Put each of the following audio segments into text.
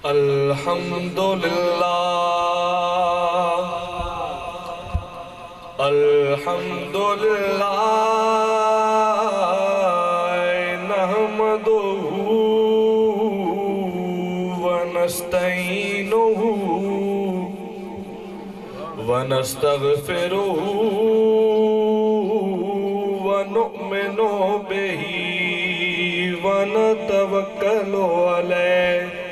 الحمدللہ الحمدللہ نحمدہ ونستعینہ ونستغفرہ ونؤمن بہ ونتوکل علیہ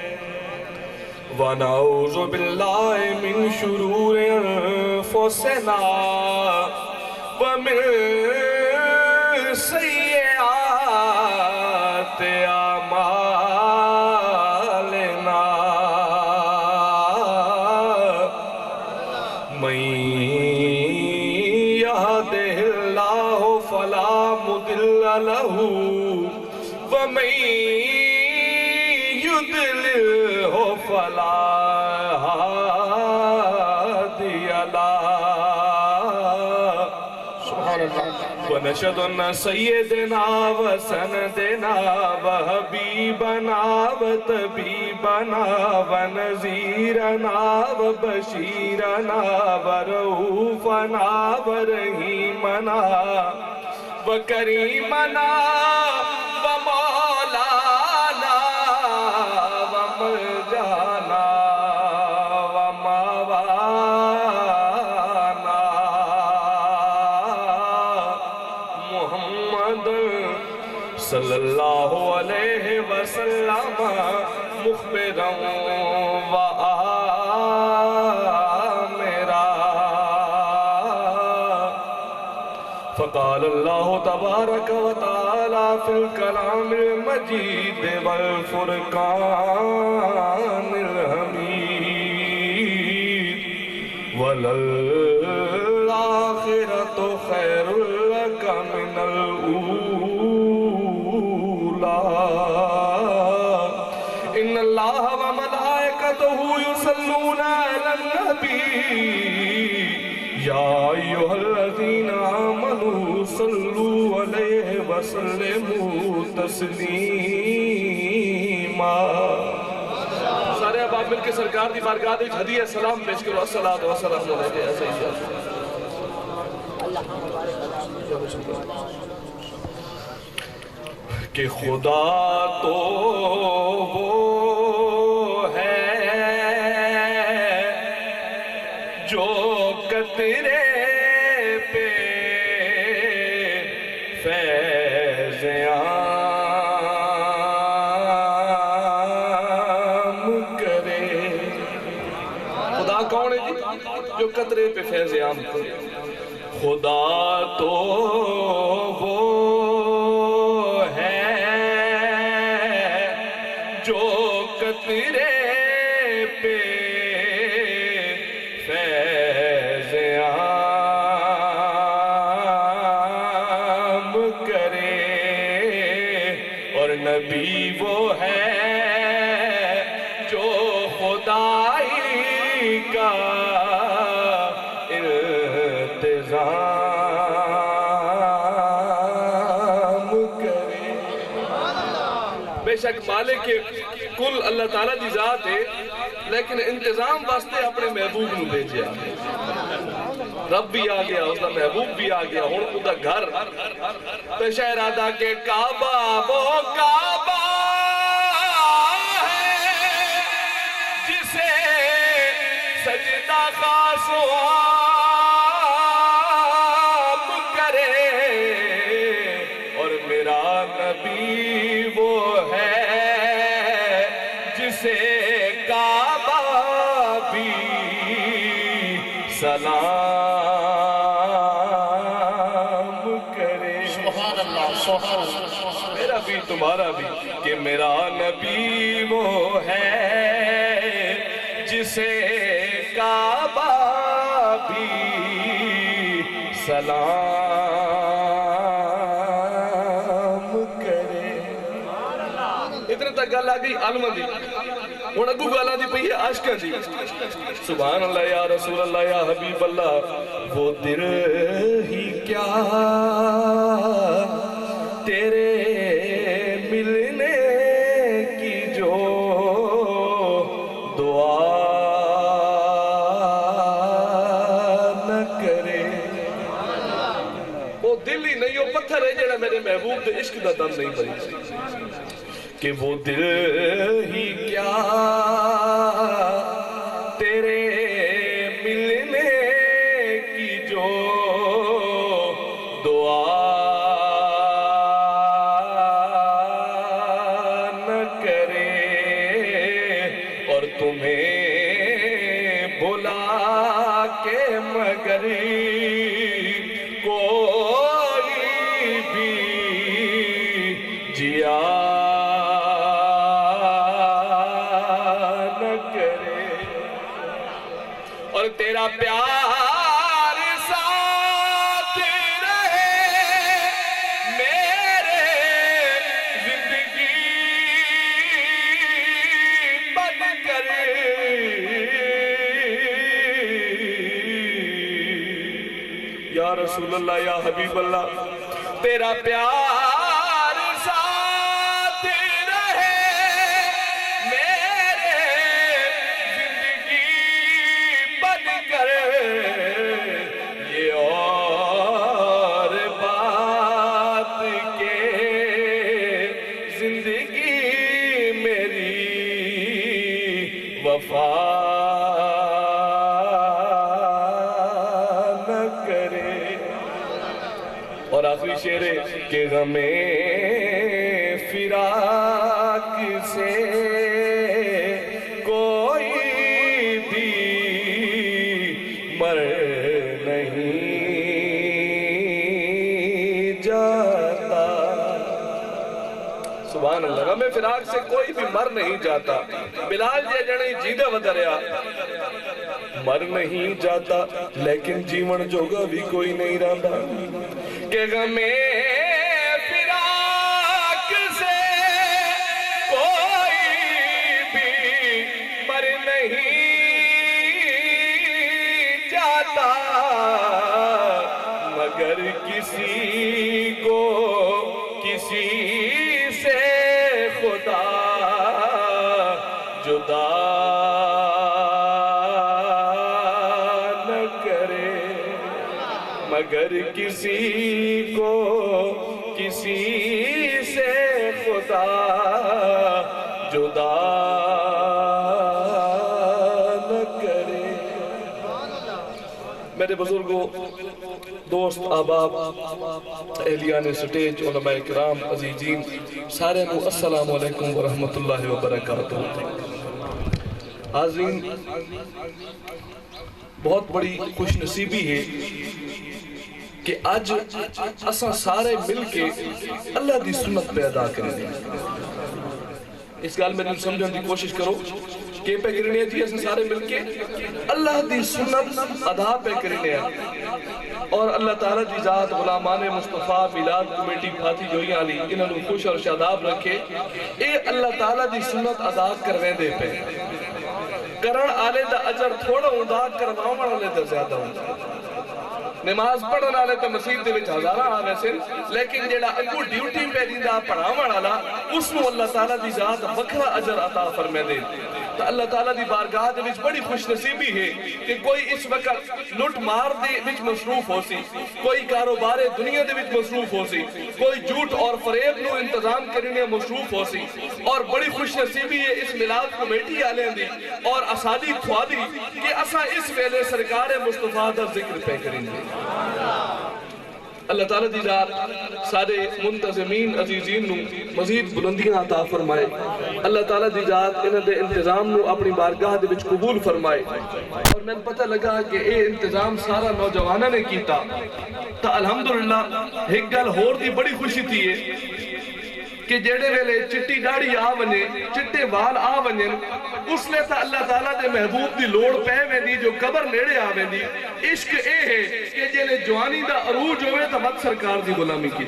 ونعوذ باللہ من شرور انفسنا ومن سیئات اعمالنا من یہدہ اللہ فلا مضل لہ ومن یضللہ فلا هادي له ونشهد أن سيدنا وسندنا وحبيبنا وطبيبنا ونذيرنا وبشيرنا ورؤوفنا ورحيمنا وكريمنا ومولانا ومرجانا وموانا محمد صلی اللہ علیہ وسلم مخبرا وآمرا فقال اللہ تبارک وتعالی فی الکلام المجید والفرقان الحمید وَلَلْآخِرَةُ خَيْرٌ لَكَ مِنَ الْأُولَى إِنَّ اللَّهَ وَمَلَائِكَتَهُ يُصَلُّونَ عَلَى النَّبِيِّ يَا أَيُّهَا الَّذِينَ آمَنُوا صَلُّوا عَلَيْهِ وَسَلِّمُوا تَسْلِيمًا سارے احباب مل کے سرکار دی بارگاہ وچ ہدیہ سلام پیش کرو الصلاۃ والسلام علیہ سیدنا کہ خدا تو وہ ہے جو قطرے پہ فیض کون ہے جی جو قطرے پہ فیض عام کرے خدا تو وہ ہے جو قطرے پہ فیض عام کرے اور نبی وہ ہے جو خدائی کا التزام کرے بے شک مالک کل اللہ تعالیٰ دی ذات ہے لیکن انتظام واسطے اپنے محبوب نو بھیجے رب بھی آ گیا اس کا محبوب بھی آ گیا ہون خدا گھر پیش ارادہ کے کعبہ وہ کعبہ ہے جسے سجدہ خاص عام کرے اور میرا نبی وہ ہے جسے کعبہ بھی سلام کرے سبحان اللہ سبحان اللہ میرا بھی تمہارا بھی کہ میرا نبی وہ ہے جسے کعبہ بھی سلام کرے اتنے تک گل گئی عالمہ دی ہن اگو گالا دی پئی ہے عاشقاں دی سبحان اللہ یا رسول اللہ یا حبیب اللہ وہ دل ہی کیا تیرے ملنے کی جو دعا نہ کرے وہ دل ہی نہیں وہ پتھر ہے جڑا میرے محبوب دے عشق دا دم نہیں بھری کہ وہ دل ہی کیا تیرے ملنے کی جو دعا نہ کرے اور تمہیں بلا کے مگر کوئی بھی جیا تیرا پیار ساتھ رہے میرے زندگی بن کر یا رسول اللہ یا حبیب اللہ تیرا پیار ساتھ رہے میرے یہ اور بات کے زندگی میری وفا نہ کرے اور آخری شعر ہے کہ غم فراق سے کوئی بھی مر نہیں جاتا سبحان اللہ غم فراق سے کوئی بھی مر نہیں جاتا بلال جے جنے جیدہ ودریا مر نہیں جاتا لیکن جیون جوگا بھی کوئی نہیں رہتا کہ غم فراق سے کوئی بھی مر نہیں جاتا مگر کسی کو کسی سے خدا جدا نہ کرے مگر کسی کو کسی سے خدا جدا نہ کرے میرے بزرگوں دوست احباب اہلیان سٹیج علماء کرام عزیزین سارے نو السلام علیکم ورحمت اللہ وبرکاتہ حاضرین بہت بڑی خوش نصیبی ہے کہ آج اساں سارے مل کے اللہ دی سنت پہ ادا کریں اس گال میں دل سمجھن دی کوشش کرو کہ پہ کرنے جی اساں سارے مل کے اللہ دی سنت ادا پہ کرنے اور اللہ تعالیٰ دی ذات غلامان مصطفیٰ میلاد کمیٹی پھاتی جوئی آلی انہوں نے خوش اور شاداب رکھے اے اللہ تعالیٰ دی سنت ادا کرویں دے پہ کرن آلے دا اجر تھوڑا ادا کرواؤں آلے دا زیادہ ہوتا نماز پڑھن آلے تو مسجد دے وچ ہزارہ آوے سے لیکن جیڑا اگو ڈیوٹی پہ دیندہ پڑھاون والا اس نو اللہ تعالیٰ دی ذات وکھرا اجر عطا فرمائے دے تو اللہ تعالیٰ دی بارگاہ دے وچ بڑی خوش نصیبی ہے کہ کوئی اس وقت لٹ مار دے وچ مصروف ہو سی کوئی کاروبار دنیا دے وچ مصروف ہو سی کوئی جھوٹ اور فریب نو انتظام کرنے مصروف ہو سی اور بڑی خوش نصیبی ہے اس میلاد کمیٹی آلیں دی اور اسادی خوادی کہ اسا اس ویلے سرکار مصطفیٰ دا ذکر پہ کریں گے اللہ تعالیٰ دی ذات سارے منتظمین عزیزین نو مزید بلندیاں عطا فرمائے اللہ تعالیٰ دی ذات انہاں دے انتظام نو اپنی بارگاہ دے وچ قبول فرمائے اور میں پتہ لگا کہ اے انتظام سارا نوجوانہ نے کیتا تا الحمدللہ ایک گل ہور دی بڑی خوشی تھی ہے کہ جیڑے ویلے چٹی ڈاڑی آ ونجے چٹے وال آ ونجن اس لئے تا اللہ تعالیٰ دے محبوب دی لوڑ پہ ویندی جو قبر نیڑے آ ویندی عشق اے ہے کہ جیلے جوانی دا عروج ہوئے تا وقت سرکار دی غلامی کی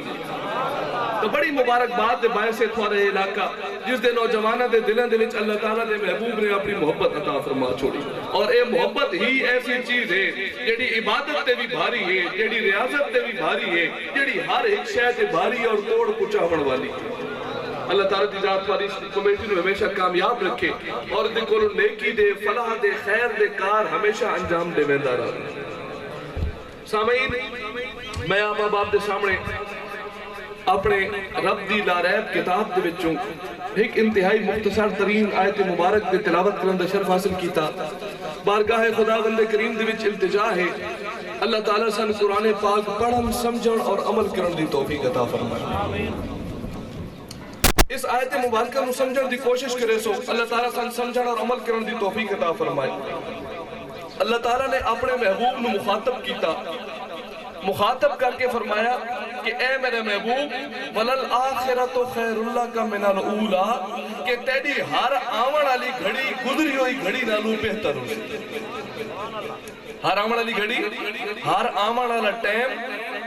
تو بڑی مبارکباد دے باعث تھوڑے علاقہ جس دے نوجوانہ دے دلوں دے وچ اللہ تعالیٰ دے محبوب نے اپنی محبت عطا فرما چھوڑی. اور اے محبت ہی ایسی چیز ہے جیڑی عبادت تے بھی بھاری ہے, جیڑی ریاضت تے بھی بھاری ہے, جیڑی ہر ایک شے تے بھاری اور توڑ پچاون والی. اللہ تعالیٰ دی ذات والی کمیٹی نے ہمیشہ کامیاب رکھے اور دے کولو نیکی دے, فلاح دے, خیر دے کار ہمیشہ انجام دے ویندا رہے. سامعین, میں آپ احباب دے سامنے اپنے رب دی لاریب کتاب دے وچوں ایک انتہائی مختصر ترین آیت مبارک دے تلاوت کرن دا شرف حاصل کیتا. بارگاہ خداوند کریم دے وچ التجا ہے اللہ تعالیٰ سن قرآن پاک پڑھن, سمجھن اور عمل کرن دی توفیق عطا فرمائے. اس آیت مبارکہ نو سمجھن دی کوشش کرے سو اللہ تعالیٰ سن سمجھن اور عمل کرن دی توفیق عطا فرمائے. اللہ تعالیٰ نے اپنے محبوب نو مخاطب کیتا, مخاطب کر کے فرمایا کہ اے میرے محبوب وَلَلْآخِرَةُ خَيْرُ لَكَ مِنَ الْأُولَىٰ, کہ تیری ہر آون والی گھڑی گزری ہوئی گھڑی نالوں بہتر ہو سی. ہر آون والی گھڑی, ہر آون والا ٹائم,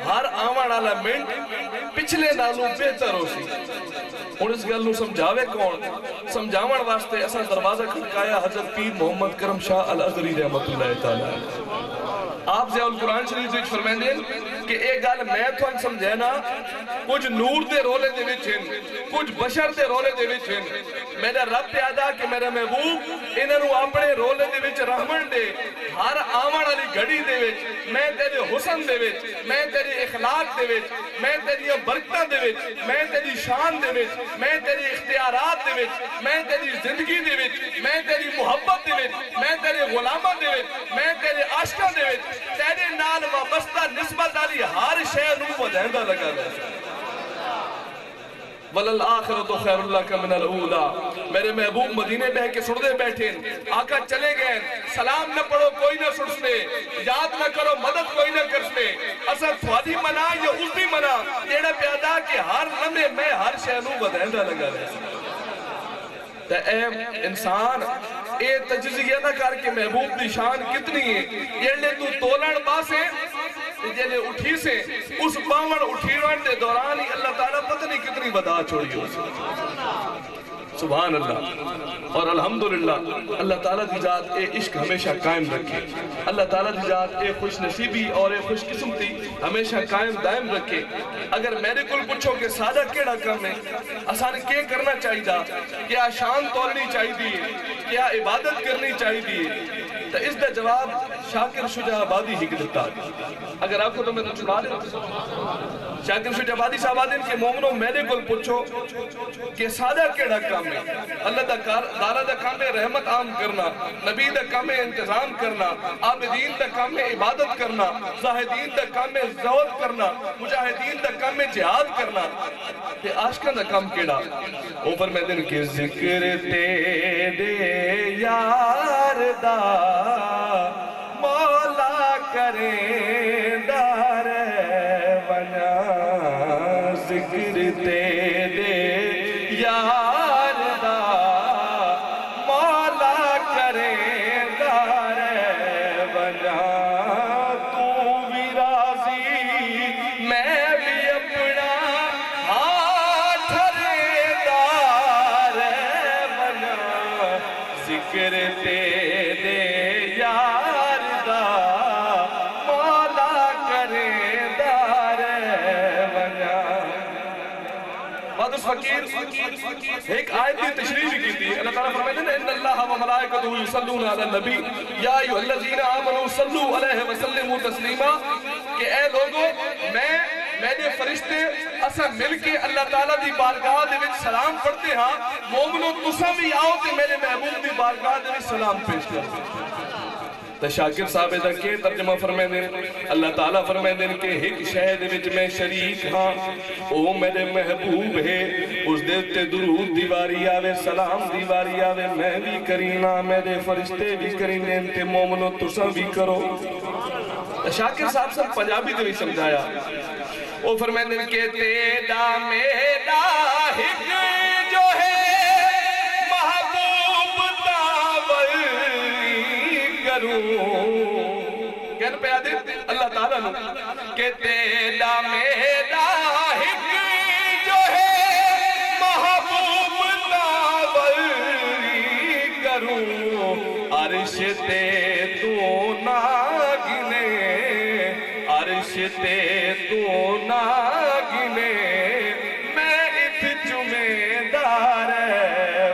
ہر آون والا منٹ پچھلے نالوں بہتر ہو سی. اور اس گل نو سمجھاوے کون؟ سمجھاون واسطے اساں دروازہ کھڑکایا حضرت پیر محمد کرم شاہ الازہری رحمت اللہ تعالی. آپ ضیاء القرآن شریف وچ فرماندے کہ اے گل میں تھانوں سمجھانا کچھ نور دے رولے دے وچ ہن, کچھ بشر دے رولے دے وچ ہن. میرا رب پیدا کہ میرا محبوب انہاں نو اپنے رولے دے وچ رحمن دے. ہر آون والی گھڑی دے وچ میں تیرے حسن دے وچ, میں تیرے اخلاق دے وچ, میں تیری برکتاں دے وچ, میں تیری شان دے وچ, میں تیری اختیارات دے وچ, میں تیری زندگی دے وچ, میں تیری محبت دے وچ, میں تیرے غلاماں دے وچ, میں تیرے عاشقاں دے وچ تیرے نال وابستہ نسبت والی ہر شے نو ودھیندا لگا ہے. وَلَلْآخِرَةُ خَيْرٌ لَكَ مِنَ الْأُولَىٰ. میرے محبوب مدینے بہ کے سڑدے بیٹھے, آقا چلے گئے, سلام نہ پڑھو کوئی نہ سڑسنے, یاد نہ کرو مدد کوئی نہ کرسنے. اصلا تھوڑی منا یا اس بھی منا تیڑا پیدا کہ ہر لمحے میں ہر شے نو ودھیندا لگا ہے. تے اے انسان اے تجزیہ نہ کر کے محبوب دی شان کتنی ہے, یہ تو تولن باسے جیلے اٹھی سے اس باون اٹھیران دے دوران ہی اللہ تعالیٰ پتہ نہیں کتنی ودا چھوڑی ہو سے. سبحان اللہ اور الحمدللہ. اللہ تعالیٰ دی ذات اے عشق ہمیشہ قائم رکھے, اللہ تعالیٰ دی ذات اے خوش نصیبی اور اے خوش قسمتی ہمیشہ قائم دائم رکھے. اگر میرے کل پوچھو کہ سادہ کیڑا کام ہے, آسان کیا کرنا چاہی دا, کیا شان تولنی چاہی دی, کیا عبادت کرنی چاہی دی, تو اس دا جواب شاکر شجاع آبادی ہی دیتا. اگر آپ کو تو میں چھڑا دیں شاکر شجاع آبادی صاحب آدھیں کہ مومنوں میرے کل پوچھو کہ سادہ کیڑا کام ہے. اللہ تعالیٰ دا کام ہے رحمت عام کرنا, نبی دا کام ہے انتظام کرنا, عابدین دا کام ہے عبادت کرنا, زاہدین دا کام ہے زہد کرنا, مجاہدین دا کام ہے جہاد کرنا. کہ عاشقاں دا کام کیڑا وہ فرمائیں کہ ذکر تیرے یار دا مولا کریں دار بنا. ذکر تیرے یار دا مولا کریں دار بنا. تو بھی راضی میں بھی اپنا ہاتھ دار بنا. ذکر تیرے یار دا مولا کریں دار بنا. بادس فقیر ایک آیت کی تشریح کی تھی. اللہ تعالیٰ فرمائے ہیں ان اللہ و ملائکتہ یصلون علی النبی یا ایھا الذین آمنوا صلوا علیہ وسلموا تسلیما. کہ اے لوگو میں نے فرشتے اسا مل کے اللہ تعالیٰ دی بارگاہ دے وچ سلام پڑھتے ہاں. مومنوں تساں بھی آؤ تے میرے محبوب دی بارگاہ دے وچ سلام پیش کرو. تو شاکر صاحب دا کے ترجمہ فرمائے دیں اللہ تعالیٰ فرمائے دیں کہ ایک شہد وچ میں شریک ہاں, او میرے محبوب ہے, اس دل تے درود دیواری آوے, سلام دیواری آوے, میں بھی کرینا, میرے فرشتے بھی کرینے, تے مومنوں تساں بھی کرو. شاکر صاحب سے پنجابی دے بھی سمجھایا. وہ فرمائے دیں کہ تیرا میرا ہک جو ہے محبوب داور کروں. کہنے پہ آدھے اللہ تعالیٰ نے کہ تیرا میرا ہک جو کروں عرش تے تو نہ گنے عرش تے تو نہ گنے میں ات جمعدار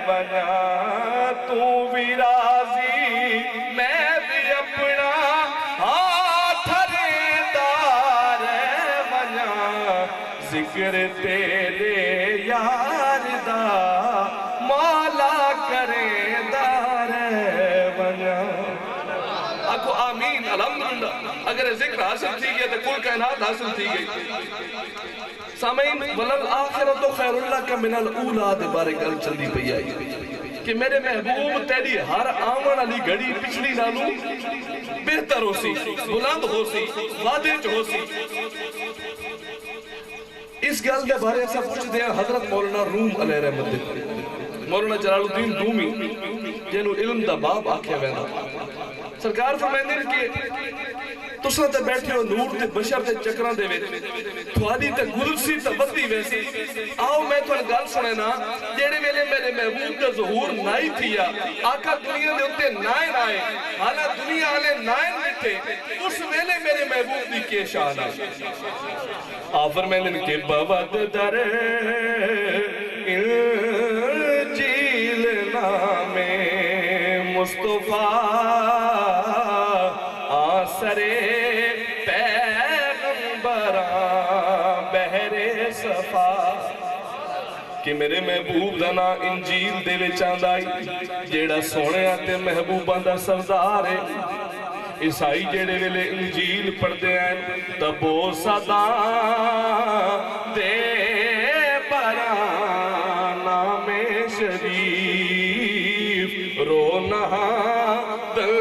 بنا تو بھی راضی میں بھی اپنا ہاتھ دار بنا ذکر تیرے یار دا مولا کرے دار بنا آکھو آمین الحمدللہ اگر ذکر حاصل تھی گیا تو کل کائنات حاصل تھی گئی سامعین وَلَلْآخِرَةُ خَيْرٌ لَكَ مِنَ الْأُولَىٰ دے بارے گل چلدی پئی آئی کہ میرے محبوب تیری ہر آمن علی گھڑی پچھلی نالوں بہتر ہو سی بلند ہو سی وعدے چ ہو سی اس گل دے بارے ایسا پوچھ دیا حضرت مولانا روم علیہ رحمت مولانا جلال الدین رومی جنہوں علم دا باب آکھیا وینا سرکار فرمائندے کہ تساں تے بیٹھے ہو نور تے بشر تے چکراں دے وچ تھوڑی تے گلسی تے بدی ویسی آؤ میں تھوڑی گل سنے نا جیڑے ویلے میرے محبوب دا ظہور نائی تھیا آقا دنیا دے اتے نائن آئے حالا دنیا آلے نائن بیٹھے اس ویلے میرے محبوب دی کے شان آئے آفر میں نے کہ بابد در انجیل نام مصطفیٰ آسر پیغمبران بہر صفا کہ میرے محبوب دا نا انجیل دے وچ آندائی جیڑا سونے آتے محبوباں دا سردار ہے عیسائی جیڑے ویلے انجیل پڑھتے ہیں تبو صدا دے بران نام شریف رونا دے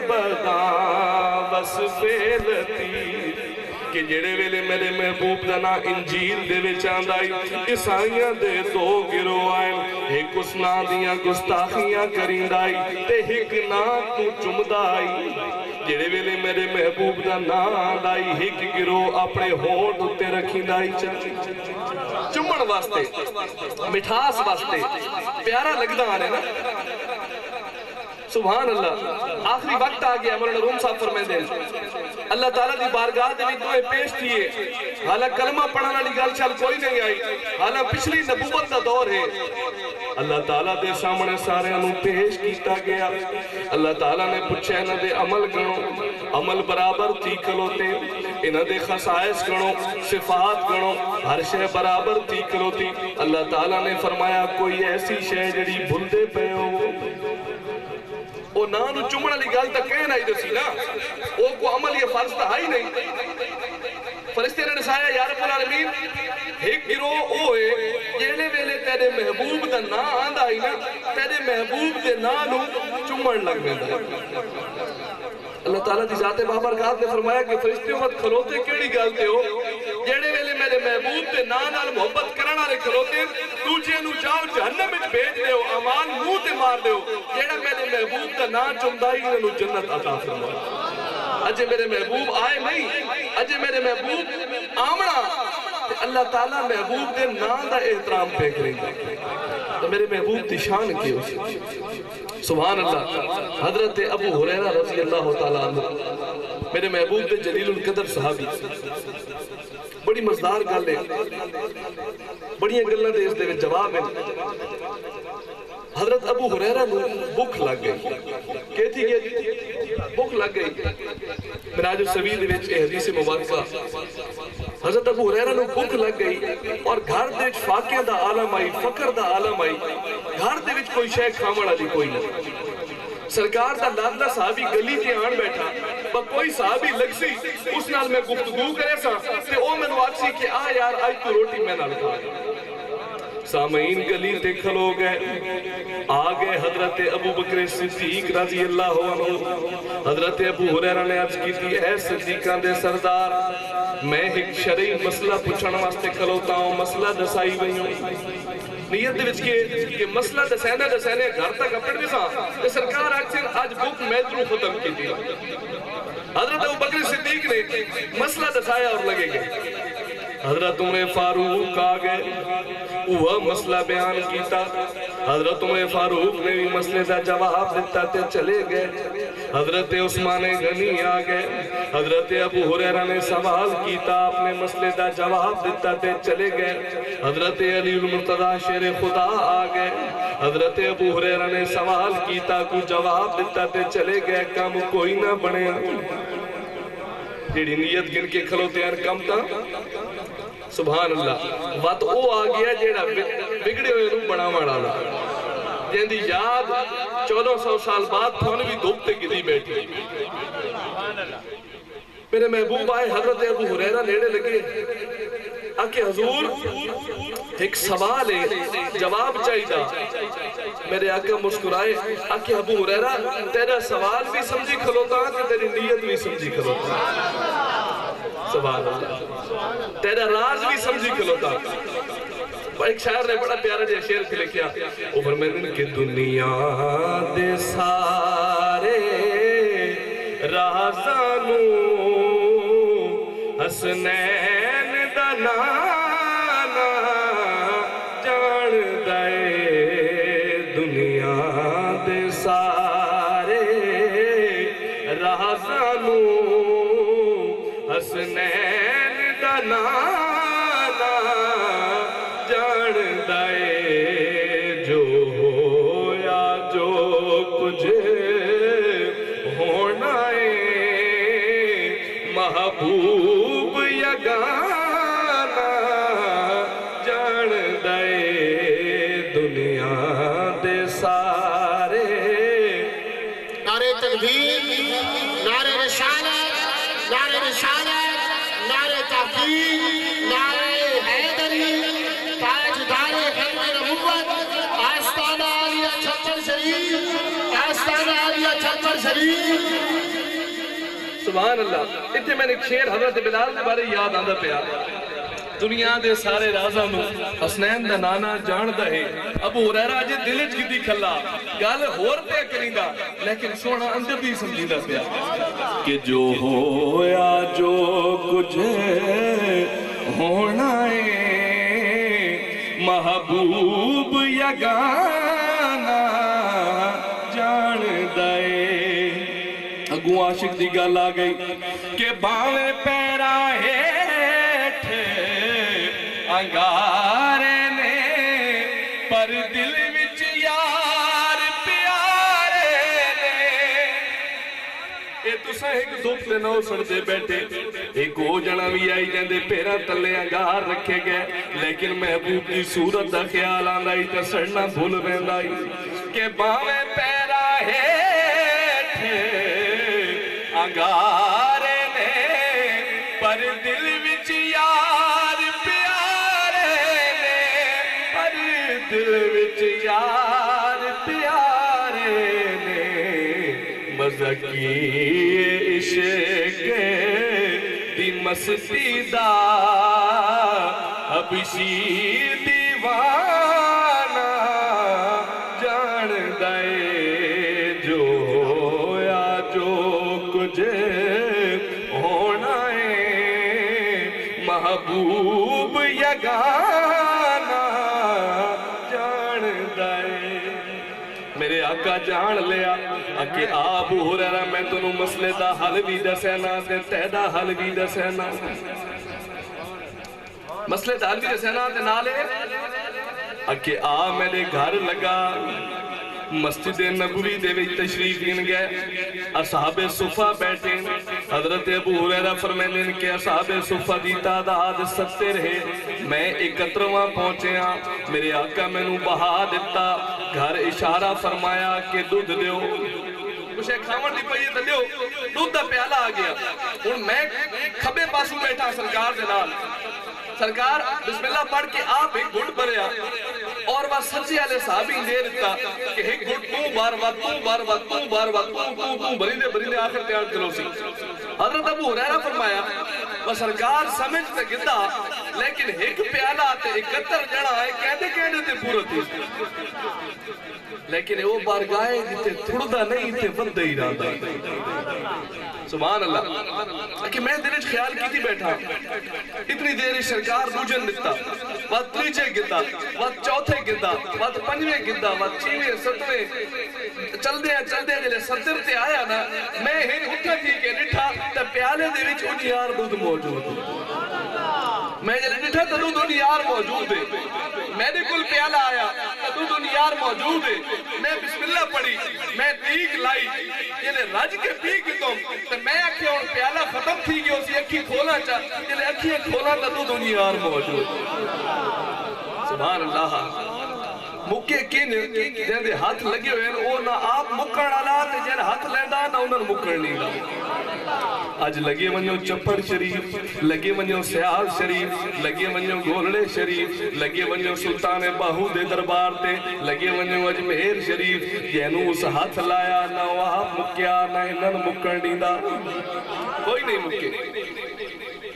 بدان وصف لطیف کہ جڑے ویلے میرے محبوب دا نا انجیل دے وچ آندائی عیسائیاں دے دو گروہ آئیں ایک اس نا دیاں گستاخیاں کریندائی تے ایک نا تو چمدائی جڑے ویلے میرے محبوب دا نا آندائی ایک گروہ اپنے ہونٹ اتے رکھیندائی چمڑ واسطے مٹھاس واسطے پیارا لگدا آنے نا سبحان اللہ آخری وقت آ گیا مولانا روم صاحب فرمائیں دیں اللہ تعالیٰ دی بارگاہ دے بھی دعائیں پیش کیے حالا کلمہ پڑھنا والی گل چل کوئی نہیں آئی حالا پچھلی نبوت دا دور ہے اللہ تعالیٰ دے سامنے سارے انہوں پیش کیتا گیا اللہ تعالیٰ نے پوچھے انہوں دے عمل گنو عمل برابر تھی کھلوتے انہوں دے خصائص گنو صفات گنو ہر شے برابر تھی کھلوتی اللہ تعالیٰ نے فرمایا کوئی ایسی شے جڑی بھلدے پہ ہو وہ نانو چمڑا لی گال تک کہنا ہی دسی نا وہ کو عمل یہ فرض تھا ہی نہیں فرشتے نے نسایا یا رب العالمین ایک گروہ اوئے جیلے ویلے تیرے محبوب دا نا آندہ ہی نا تیرے محبوب دے نانو چمڑ لگ میں دا اللہ تعالیٰ دی ذات بابرکات نے فرمایا کہ فرشتے وقت کھلوتے کیڑی گالتے ہو جیڑے ویلے میرے محبوب دے نانال محبت کرنا رہے کھلوتے دوجے نو جاؤ جہنم اچ بھیج دے ہو امان منہ تے مار دے ہو جیڑا میرے محبوب دا نا چمدائی انہوں جنت عطا فرمایا اجے میرے محبوب آئے نہیں اجے میرے محبوب آمنا اللہ تعالیٰ محبوب دے نا دا احترام پہ کریں گے تو میرے محبوب دی شان کی ہو سبحان اللہ حضرت ابو ہریرہ رضی اللہ تعالیٰ عنہ میرے محبوب دے جلیل القدر صحابی بڑی مزدار گل ہے بڑی گلاں دے اس دے وچ جواب ہے حضرت ابو ہریرہ نو بھوک لگ گئی کہتی کہ بھوک لگ گئی مناج السبیل وچ حدیث مبارکہ حضرت ابو ہریرہ نو بھوک لگ گئی اور گھر دے وچ فاقے دا عالم آئی فقر دا عالم آئی گھر دے وچ کوئی شے کھاون والی کوئی نہیں سرکار دا لادلا صحابی گلی تے آن بیٹھا با کوئی صحابی لگ سی اس نال میں گفتگو کرے سا تے او میں واقسی کہ آ یار آج تو روٹی میں نال کھا سامعین گلی تے کھلو گئے آگے حضرت ابو بکر صدیق رضی اللہ عنہ حضرت ابو ہریرہ نے عرض کی تھی اے صدیقان دے سردار میں ایک شرعی مسئلہ پوچھن واسطے کھلوتا ہوں مسئلہ دسائی ہوئی ہوں نیت دے وچ کہ مسئلہ دسینے گھر تک اپڑ بھی سا کہ سرکار اکثر آج بھوک میدرو ختم کی تھی حضرت ابو بکر صدیق نے مسئلہ دسایا اور لگے گئے حضرت عمر فاروق آگئے وہ مسئلہ بیان کیتا حضرت عمر فاروق نے بھی مسئلے دا جواب دیتا تے چلے گئے حضرت عثمان غنی آگئے حضرت ابو ہریرہ نے سوال کیتا اپنے مسئلے دا جواب دیتا تے چلے گئے حضرت علی المرتضی شیر خدا آگئے حضرت ابو ہریرہ نے سوال کیتا کو جواب دیتا تے چلے گئے کام کوئی نہ بنے جیڑی نیت گن کے کھلوتے ہیں کم تا سبحان اللہ وقت او آگیا جیڑا بگڑے ہوئے نو بڑا مڑا دا جن دی یاد 1400 سال بعد تھونے بھی دوبتے گدی بیٹھی میرے محبوب آئے حضرت ابو ہریرہ نیڑے لگے آکے حضور ایک سوال ہے جواب چاہیے میرے آقا مسکرائے آکے ابو ہریرہ تیرا سوال بھی سمجھی کھلوتا کہ تیری نیت بھی سمجھی کھلوتا سبحان اللہ تیرا راز بھی سمجھی کھلوتا ایک شاعر نے بڑا پیارا جے شعر کھلے کیا وہ فرمیدن کہ دنیا دے سارے رازانو حسنین دا نانا جان دائے دنیا دے سارے رازانو حسنین دا نانا جان دائے جو ہویا جو کچھ ہونا ہے محبوب یگانا جان دائے دنیا دے سارے نعرہ تکبیر نعرہ رسالت نعرہ تحقیق نعرہ حیدری تاجدار ختم نبوت آستانہ عالیہ چھپر شریف آستانہ عالیہ چھپر شریف سبحان اللہ اتنے میں نے ایک شعر حضرت بلال دے بارے یاد آندہ پیا دنیا دے سارے رازاں نو حسنین دا نانا جان دا ہے ابو ہریرہ جے دلچ کی دی کھلا گال ہور پہ کریں گا لیکن سونا اندر بھی سمجھی دا پیا کہ جو ہویا جو کچھ ہونا ہے محبوب یگانا جان دائے اگوں عاشق دی گل آ گئی کہ باویں پیرا ہیٹھ انگارے نے پر دل وچ یار پیارے نے اے تساں ایک دکھ تے نو سڑتے بیٹھے ایک ہو جنا بھی آئی جاندے پیرا تلے انگار رکھے گئے لیکن محبوب کی صورت دا خیال آندائی تے سڑنا بھول بیندائی کہ باویں پیرا ہیٹھ انگارے نے پر دل وچ یار پیارے نے پر دل وچ یار پیارے نے مزہ کی عشق دی مستی دا حبشی دیوانہ جان دائے جو ہویا جو کچھ ہونا ہے محبوب یگانا جان دائے میرے آقا جان لیا کہ ابو ہریرہ میں تنوں مسئلے دا حل بھی دسینا تے تیدا حل بھی دسینا مسئلے دا حل بھی دسینا تے نالے کہ میرے گھر لگا مسجد نبوی دے وچ تشریف لین گئے اصحاب صفہ بیٹھے حضرت ابو ہریرہ فرمائیں کہ اصحاب صفہ دی تعداد 70 ہے میں 71واں پہنچے ہاں میرے آقا میں نو بہا دیتا گھر اشارہ فرمایا کہ دودھ دیو کچھ ایک کھاون دی پئی تے دیو دودھ دا پیالہ آ گیا ہن میں کھبے پاسوں بیٹھا سرکار دے نال سرکار بسم اللہ پڑھ کے آپ ایک گھٹ بھریا اور وہ سچی والے صحابی دے دیتا کہ ایک گھٹ تو بار بری دے آخر تیار کرو سی حضرت ابو ہریرہ فرمایا وہ سرکار سمجھ تے گدا لیکن ایک پیالہ تے 71 جڑا ہے کہنے تے پورا تھی لیکن وہ بارگاہ جتے تھوڑا نہیں تے بندے ہی رہا سبحان اللہ کہ میں دلچ خیال کی تھی بیٹھا اتنی دیر سرکار دوجن دیتا وقت تریچے گتا وقت چوتھے گتا وقت پنجویں گتا وقت چھویں ستویں چل دیا جلے صدر تے آیا نا میں ہن اٹھا تھی کہ نٹھا تا پیالے دے وچ انیار دودھ موجود میں جلے نٹھا تا دودھ انیار موجود ہے میں نے کل پیالہ آیا تا دودھ انیار موجود ہے میں بسم اللہ پڑھی میں دیگ لائی جلے رج کے پی کی تم میں اکھے اور پیالہ ختم تھی گئی اسی اکھی کھولا چاہ جلے اکھی کھولا تا دودھ انیار موجود سبحان اللہ مکے کن جن دے ہاتھ لگے ہوئے ہیں او نہ آپ مکڑ آلا تے جن ہاتھ لیندہ نہ انہوں مکڑ نہیں لا آج لگے ونیو چپڑ شریف لگے ونیو سیال شریف لگے ونیو گولڑے شریف لگے ونیو سلطان باہو دے دربار تے لگے ونیو اجمہیر شریف جنو اس ہاتھ لایا نہ وہاں مکیا نہ انہوں مکڑ نہیں دا کوئی نہیں مکے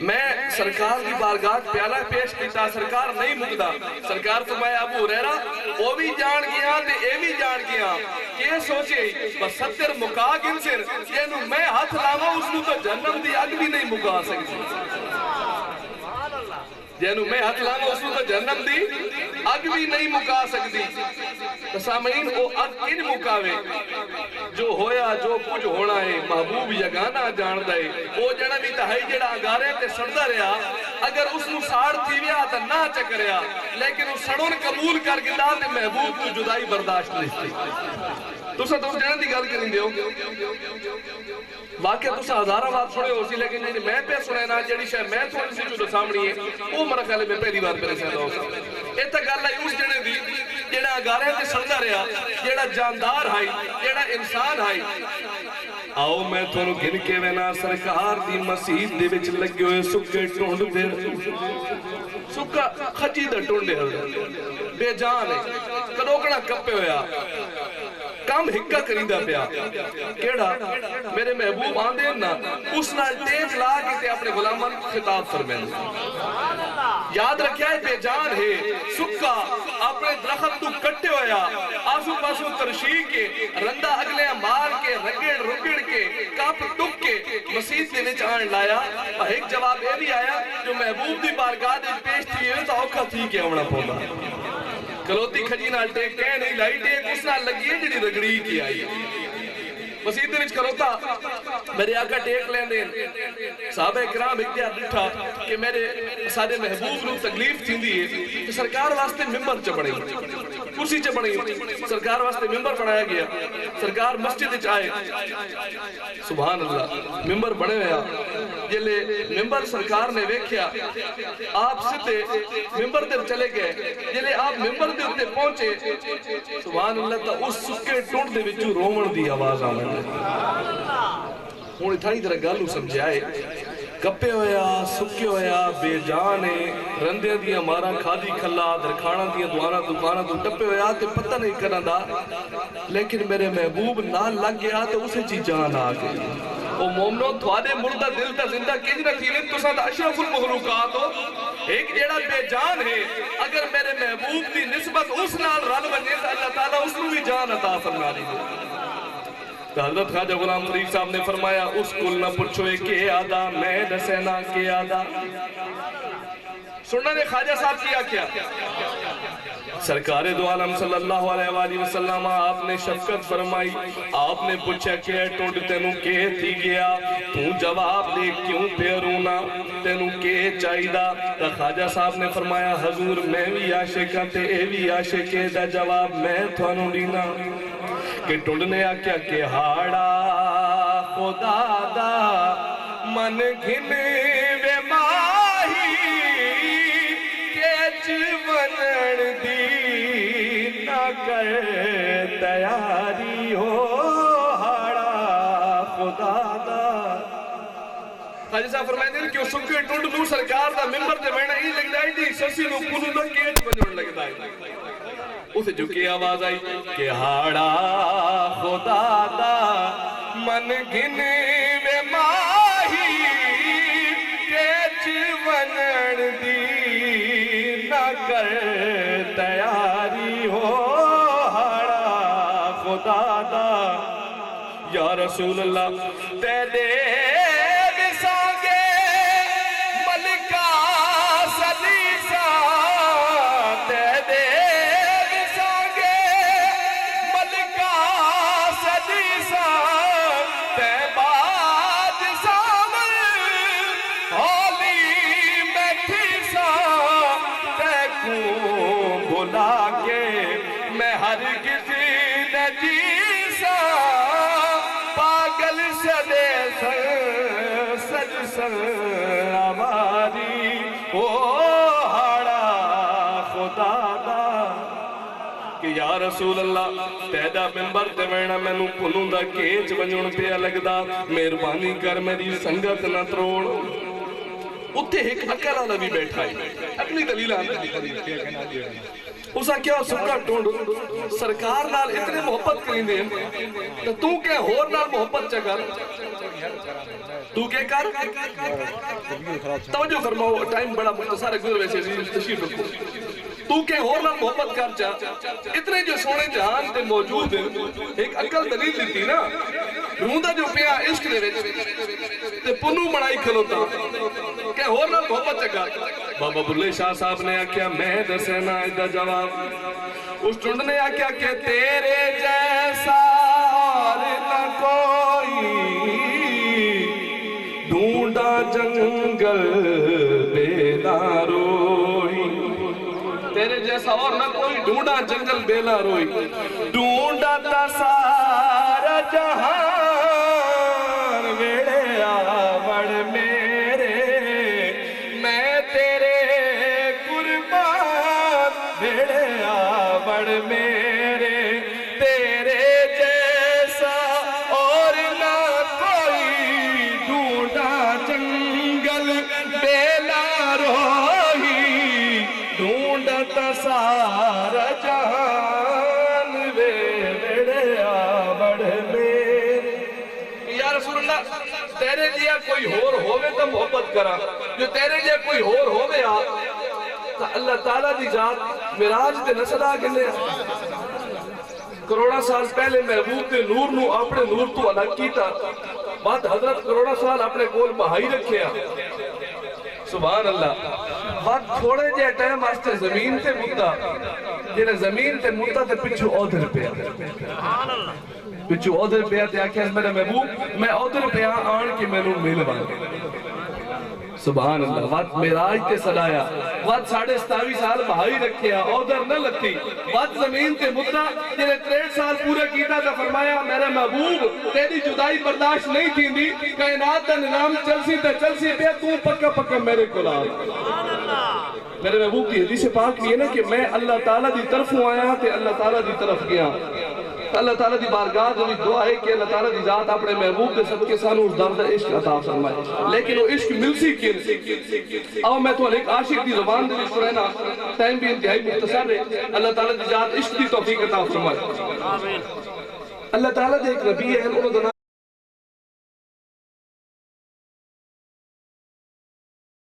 میں سرکار کی بارگاہ پیالہ پیش کیتا سرکار نہیں مکدا سرکار فرمایا ابو ہریرہ وہ بھی جان گیا تے اے بھی جان گیا کہ سوچے بس 70 مکا گن سر جنہوں میں ہاتھ لاوا اس نے تو جنم دی اگ بھی نہیں مکا سکتی جنہوں میں ہاتھ لاوا اس نے تو جنم دی اگ بھی نہیں مکا سکتی سامعین وہ اگ ان مکاوے جو ہویا جو کچھ ہونا ہے محبوب یگانا جان دے وہ جڑا بھی تہائی جڑا اگارے تے سڑدا رہا اگر اس نو ساڑ تھی ویا تا نہ چک رہا لیکن وہ سڑون قبول کر کے دا تے محبوب کو جدائی برداشت نہیں تھی تو سا دوست جنہ دی گل کریں دیو واقعہ تو سا ہزارہ بات سنے ہو سی لیکن جنہی میں پہ سنے نا جڑی شاید میں تھوڑی سی جو سامنی ہے وہ مرا خیالے میں پہلی بار پہلے سنے ہو سا ایتا گاللہ یوز جنہ دی جڑا اگارے تے سڑدا رہا جڑا جاندار ہائی جڑا انسان ہائی آؤ میں تھونو گن کے وینا سرکار دی مسیح دے وچ لگے ہوئے سکے ٹونڈ دے سکا خجی دا ٹونڈ دے بے جان ہے کروکڑا کپے ہویا کام ہکا کریندہ پیا کیڑا میرے محبوب آندے نا اس نال تیج لا کے تے اپنے غلامان خطاب فرمین یاد رکھیا ہے بے جان ہے سکا اپنے درخت تو کٹے ہویا آسو پاسو ترشی کے رندہ اگلے مار کے رگڑ رگڑ کے کاپ ٹک کے مسیح سے نیچ آن لایا اور ایک جواب اے بھی آیا جو محبوب دی بارگاہ دے پیش تھی ہے تو اوکھا تھی کہ امنا پودا کلوتی کھجی نال ٹیک کہہ نہیں لائی ٹیک اس نال لگی ہے جڑی رگڑی کی آئی مسیح دے وچ کروتا میرے آقا ٹیک لین دین صحابہ اکرام اختیار بٹھا کہ میرے سارے محبوب نو تکلیف تھی دی ہے کہ سرکار واسطے ممبر چبڑی کرسی چبڑی سرکار واسطے ممبر بنایا گیا سرکار مسجد وچ آئے سبحان اللہ ممبر بنے ہویا جلے ممبر سرکار نے ویکھیا آپ ستے ممبر دے چلے گئے جلے آپ ممبر دے اتے پہنچے سبحان اللہ تا اس سکے ٹونڈ دے وچوں رومن دی آواز آنے ہوں اتھائی طرح گالو سمجھے آئے کپے ہویا سکے ہویا بے جانے رندے دیا مارا کھادی کھلا درکھانا دیا دوانا دکانا تو ٹپے ہویا تے پتہ نہیں کرنا دا لیکن میرے محبوب نہ لگ گیا تو اسے چی جان آگئی وہ مومنوں تھوڑے مردہ دل تا زندہ کیج رکھی لیں تو ساتھ اشرف المخلوقات ہو ایک جیڑا بے جان ہے اگر میرے محبوب دی نسبت اس نال رل بنے تو اللہ تعالیٰ اس نو بھی جان عطا فرما دی حضرت خواجہ غلام فرید صاحب نے فرمایا اس کل نہ پوچھوئے کہ آدھا میں نسینا کہ آدھا سننا نے خواجہ صاحب کیا کیا سرکار دو عالم صلی اللہ علیہ وآلہ وسلم آپ نے شفقت فرمائی آپ نے پوچھا کہ ٹوٹ تینوں کے تھی گیا تو جواب دے کیوں پہ رونا تینوں کے چاہیدہ تو خواجہ صاحب نے فرمایا حضور میں بھی عاشقہ تے اے بھی عاشقے دا جواب میں تھانوں دینا کہ ٹوڑنے آکیا کہ ہاڑا خدا دا من گھن وے ماہی کیچ ونن دی نہ کر تیاری ہو ہاڑا خدا دا خواجہ صاحب فرمائے دیں کہ وہ سکے ٹوڑ نو سرکار دا ممبر دے بینا ہی لگ دائی دی سسی نو کنو دا کیچ ونن لگ دائی اسے جو کی آواز آئی کہ ہاڑا خدا دا من گھن وے ماہی کیچ ونن دی خدا دا یا رسول اللہ تے دے وسانگے ملکہ سلیسا تے دے وسانگے ملکہ سلیسا تے باد سامر ہولی بیٹھی سا تے کوں بھلا کے میں ہر کسی نجیسا پاگل سدے سر سج سر آواری او ہاڑا خدا دا کہ یا رسول اللہ تیدا ممبر تے وینا میں نو پنوں دا کیچ ونجون پیا لگدا مہربانی کر میری سنگت نہ تروڑ اتھے ایک اکیلا والا بھی بیٹھا ہے اپنی دلیل آنے اسا کیا سکا ٹونڈ سرکار نال اتنے محبت کریں دیں تو کہ ہور نال محبت چکر تو کہ کر توجہ فرماؤ ٹائم بڑا مختصر ہے گزر ویسے تشریف رکھو تو کہ ہور نال محبت کر چاہ اتنے جو سونے جہان تے موجود ہیں ایک عقل دلیل دیتی نا روندہ جو پیا عشق دے ویچ تے پنو مڑائی کھلوتا کہ ہور نال محبت چکر بابا بلے شاہ صاحب نے آکیا میں دسینا ایدہ جواب اس ٹھنڈ نے آکیا کہ تیرے جیسا اور نہ کوئی ڈھونڈا جنگل بیلا روئی تیرے جیسا اور نہ کوئی ڈھونڈا جنگل بیلا روئی ڈھونڈا تا سارا جہان ویڑے آوڑ میرے میں تیرے قربان ویڑے آوڑ میرے تیرے جیسا اور نہ کوئی ڈھونڈا جنگل بیلا روئی ڈھونڈتا سارا جہان ویڑے آوڑ میرے یا رسول اللہ تیرے لیا کوئی ہور ہوئے تو محبت کرا جو تیرے لیا کوئی ہور ہوئے آ تو اللہ تعالیٰ دی ذات مراج دے نسدہ گلے کروڑا سال پہلے محبوب دے نور نو اپنے نور تو الگ کیتا بعد حضرت کروڑا سال اپنے کول بہائی رکھیا سبحان اللہ بعد تھوڑے جے ٹائم آستے زمین تے مدہ جنہیں زمین تے مدہ تے پچھو اوڈر پیا پچھو اوڈر پیا تے آکھیں میرے محبوب میں اوڈر پیا آن کے میں نوں مل بان سبحان اللہ وقت میراج تے صلایا وقت 27.5 سال بہائی رکھیا اوڈر نہ لگتی وقت زمین تے مدہ جنہیں 63 سال پورے کیتا تھا فرمایا میرے محبوب تیری جدائی برداشت نہیں تھی دی کائنات دا نظام چلسی پہ تو پکا پکا میرے کو لا میرے محبوب کی حدیث پاک یہ نا کہ میں اللہ تعالیٰ دی طرف ہوں آیا تے اللہ تعالیٰ دی طرف گیا اللہ تعالیٰ دی بارگاہ جو دعا ہے کہ اللہ تعالیٰ دی ذات اپنے محبوب کے صدقے سانو اس درد عشق عطا فرمائے لیکن وہ عشق ملسی کن او میں تو ایک عاشق دی زبان دے وچ رہنا ٹائم بھی انتہائی مختصر ہے اللہ تعالیٰ دی ذات عشق دی توفیق عطا فرمائے اللہ تعالیٰ دے ایک نبی ہے انہوں